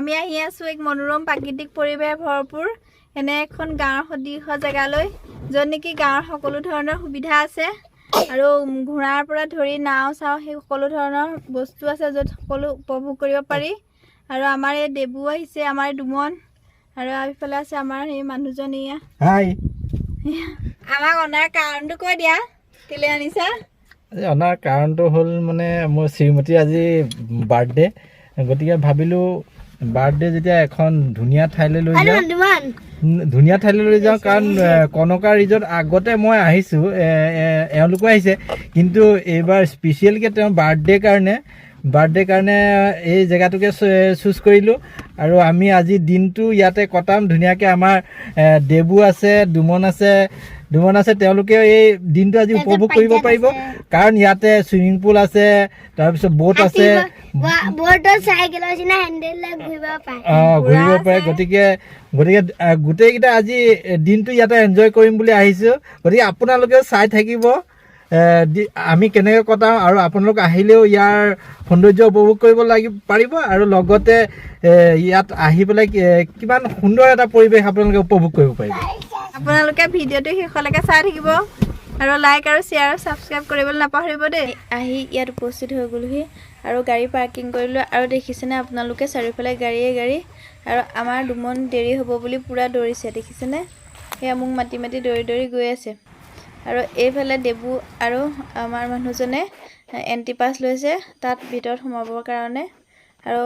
আমি আহি আছো এক মনোৰম প্ৰাকৃতিক পৰিৱেশ ভৰপূৰ এনে এখন গাঁৱৰ সদৃশ জেগালৈ য'ত নেকি গাঁৱৰ সকলো ধৰণৰ সুবিধা আছে আৰু ঘোঁৰাৰ পৰা ধৰি নাও চাও সেই সকলো ধৰণৰ বস্তু আছে য'ত সকলো উপভোগ কৰিব পাৰি আৰু আমাৰ এই দেবু আহিছে আমাৰ দুমন আৰু আইফালে আছে আমাৰ এই মানুহজন ইয়া হাই আমাক অনাৰ কাৰণটো কৈ দিয়া কেলে আনিছা আজি অনাৰ কাৰণটো হ'ল মানে মোৰ শ্ৰীমতীৰ আজি বাৰ্থডে গতিকে ভাবিলোঁ বাৰ্থডে যেতিয়া এখন ধুনীয়া ঠাইলৈ লৈ যাওঁ কাৰণ কনকা ৰিজৰ্ট আগতে মই আহিছোঁ এওঁলোকো আহিছে কিন্তু এইবাৰ স্পেচিয়েলকৈ তেওঁৰ বাৰ্থডে কাৰণে এই জেগাটোকে চুজ কৰিলোঁ আৰু আমি আজি দিনটো ইয়াতে কটাম ধুনীয়াকৈ আমাৰ দেবু আছে দুমন আছে তেওঁলোকে এই দিনটো আজি উপভোগ কৰিব পাৰিব কাৰণ ইয়াতে ছুইমিং পুল আছে তাৰপিছত বোট আছে ঘূৰিব পাৰে গতিকে গোটেইকেইটা আজি দিনটো ইয়াতে এনজয় কৰিম বুলি আহিছোঁ গতিকে আপোনালোকেও চাই থাকিব আমি কেনেকৈ কটাওঁ আৰু আপোনালোক আহিলেও ইয়াৰ সৌন্দৰ্য উপভোগ কৰিব পাৰিব আৰু লগতে ইয়াত আহি পেলাই কিমান সুন্দৰ এটা পৰিৱেশ আপোনালোকে উপভোগ কৰিব পাৰিব আপোনালোকে ভিডিঅ'টো শেষলৈকে চাই থাকিব আৰু লাইক আৰু শ্বেয়াৰ আৰু ছাবস্ক্ৰাইব কৰিবলৈ নাপাহৰিব দেই আহি ইয়াত উপস্থিত হৈ গ'লোহি আৰু গাড়ী পাৰ্কিং কৰিলোঁ আৰু দেখিছেনে আপোনালোকে চাৰিওফালে গাড়ী আৰু আমাৰ দুমন দেৰি হ'ব বুলি পূৰা দৌৰিছে দেখিছেনে সেয়া মোক মাতি দৌৰি গৈ আছে আৰু এইফালে দেবু আৰু আমাৰ মানুহজনে এণ্ট্ৰি পাছ লৈছে তাত ভিতৰত সোমাবৰ কাৰণে আৰু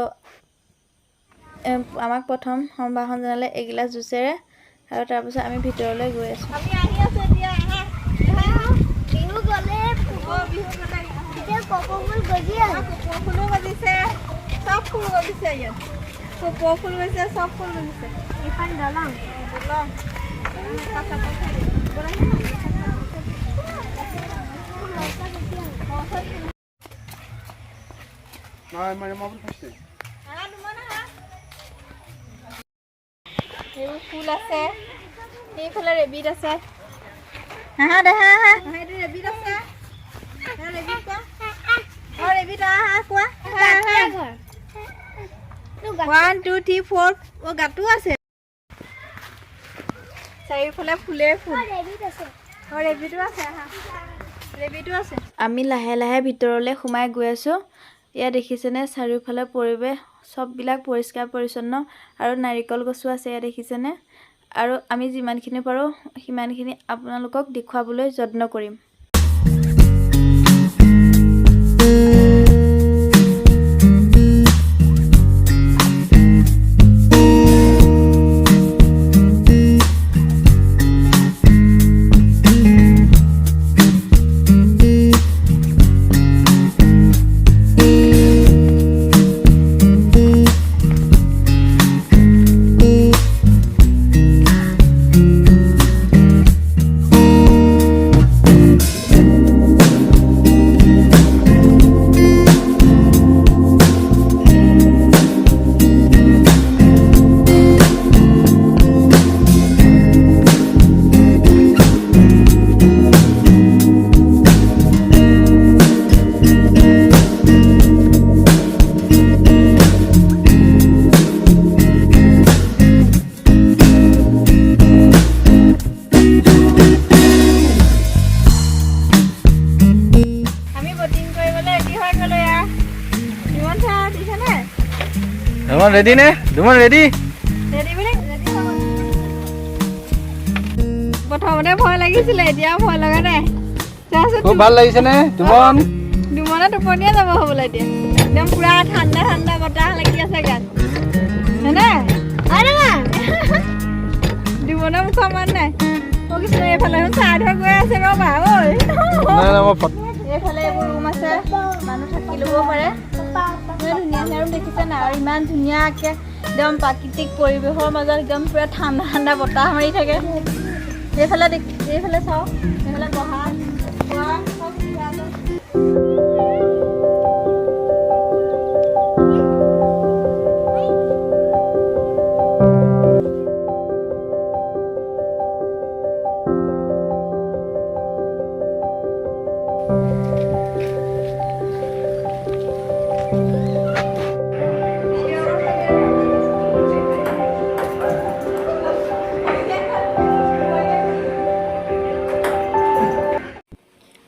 আমাক প্ৰথম সম্ভাষণ জনালে এগিলাচ জুচেৰে আৰু তাৰপিছত আমি ভিতৰলৈ গৈ আছোঁ এইবোৰ ফুল আছে এইফালে ৰেবিট আছে ৰেবিট আছে ৰেবিট কোৱা 1 2 3 4 গাটো আছে চাৰিওফালে ফুলে ফুল ৰেবিটো আছে আমি লাহে লাহে ভিতৰলৈ সোমাই গৈ আছোঁ ইয়াত দেখিছেনে চাৰিওফালে পৰিৱেশ সববিলাক পৰিষ্কাৰ পৰিচ্ছন্ন আৰু নাৰিকল গছো আছে ইয়াত দেখিছেনে আৰু আমি যিমানখিনি পাৰোঁ সিমানখিনি আপোনালোকক দেখুৱাবলৈ যত্ন কৰিম ৰেডি নে দুমন ৰেডি প্ৰথমতে ভয় লাগিছিলে এতিয়া ভয় লগা নাই খুব ভাল লাগিছে নে দুমনে টোপনিয়ে যাব হ'বলৈ এতিয়া একদম পুৰা ঠাণ্ডা বতাহ লাগি আছে গাত হয়নে দুমনৰ মুখৰ মান নাই কিছু এইফালে চাহ ধৰ গৈ আছে ৰ'বা এইফালে এইবোৰ ৰুম আছে মানুহ থাকি ল'ব পাৰে ধুনীয়া ৰুম দেখিছে না আৰু ইমান ধুনীয়াকৈ একদম প্ৰাকৃতিক পৰিৱেশৰ মাজত একদম পুৰা ঠাণ্ডা বতাহ মাৰি থাকে এইফালে চাওক এইফালে বহা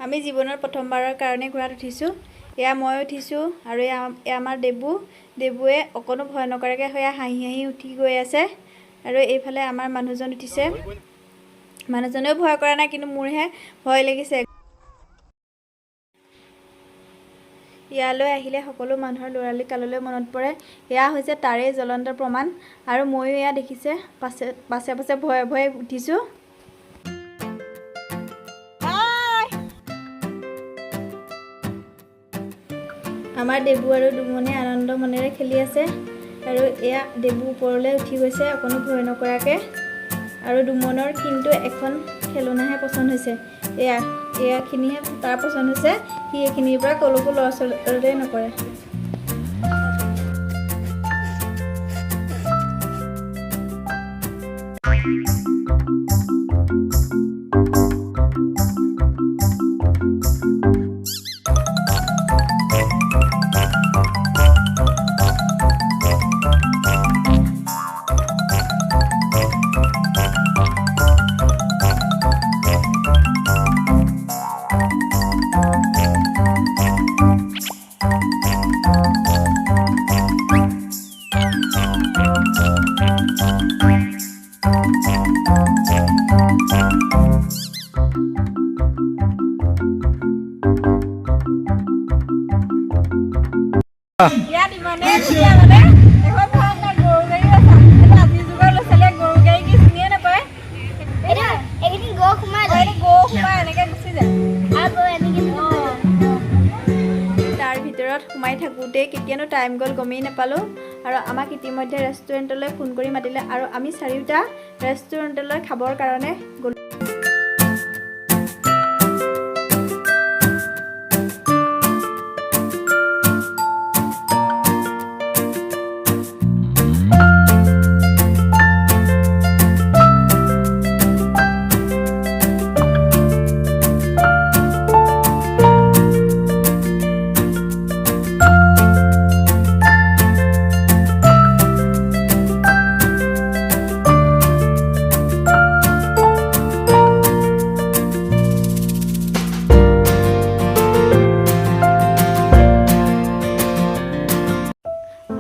আমি জীৱনৰ প্ৰথমবাৰৰ কাৰণে ঘোঁৰাত উঠিছোঁ এয়া মই উঠিছোঁ আৰু এয়া আমাৰ দেবুৱে অকণো ভয় নকৰাকৈ সেয়া হাঁহি হাঁহি উঠি গৈ আছে আৰু এইফালে আমাৰ মানুহজন উঠিছে মানুহজনেও ভয় কৰা নাই কিন্তু মোৰহে ভয় লাগিছে ইয়ালৈ আহিলে সকলো মানুহৰ ল'ৰালি কাললৈ মনত পৰে এয়া হৈছে তাৰে জ্বলন্ত প্ৰমাণ আৰু ময়ো এয়া দেখিছে পাছে পাছে ভয়ে ভয়ে উঠিছোঁ আমাৰ দেবু আৰু দুমনে আনন্দ মনেৰে খেলি আছে আৰু এয়া দেবু ওপৰলৈ উঠি গৈছে অকণো ভয় নকৰাকৈ আৰু দুমনৰ কিন্তু এখন খেলনাহে পচন্দ হৈছে এয়াখিনিহে তাৰ পচন্দ হৈছে সি এইখিনিৰ পৰা কলৈকো লৰচৰতে নকৰে ইয়াত ইমানে ধুনীয়া মানে এখন ভাওনা গৰু গাড়ী আছে আজিৰ যুগৰ ল'ৰা ছোৱালীয়ে গৰু গাড়ী কি চিনিয়ে নাপায় এইকেইদিন গৰু সোমাই এনেকৈ গুচি যায় আৰু এনেকৈ তাৰ ভিতৰত সোমাই থাকোঁতে কেতিয়ানো টাইম গ'ল গমেই নাপালোঁ আৰু আমাক ইতিমধ্যে ৰেষ্টুৰেণ্টলৈ ফোন কৰি মাতিলে আৰু আমি চাৰিওটা ৰেষ্টুৰেণ্টলৈ খাবৰ কাৰণে গ'লোঁ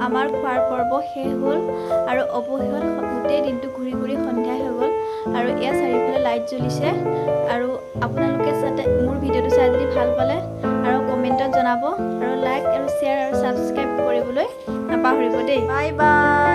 আমাৰ খোৱাৰ পৰ্ব শেষ হ'ল আৰু অৱশেষত গোটেই দিনটো ঘূৰি ঘূৰি সন্ধিয়া হৈ গ'ল আৰু এয়া চাৰিওফালে লাইট জ্বলিছে আৰু আপোনালোকে যাতে মোৰ ভিডিঅ'টো চাই যদি ভাল পালে আৰু কমেণ্টত জনাব আৰু লাইক আৰু শ্বেয়াৰ আৰু ছাবস্ক্ৰাইব কৰিবলৈ নাপাহৰিব দেই বাই বাই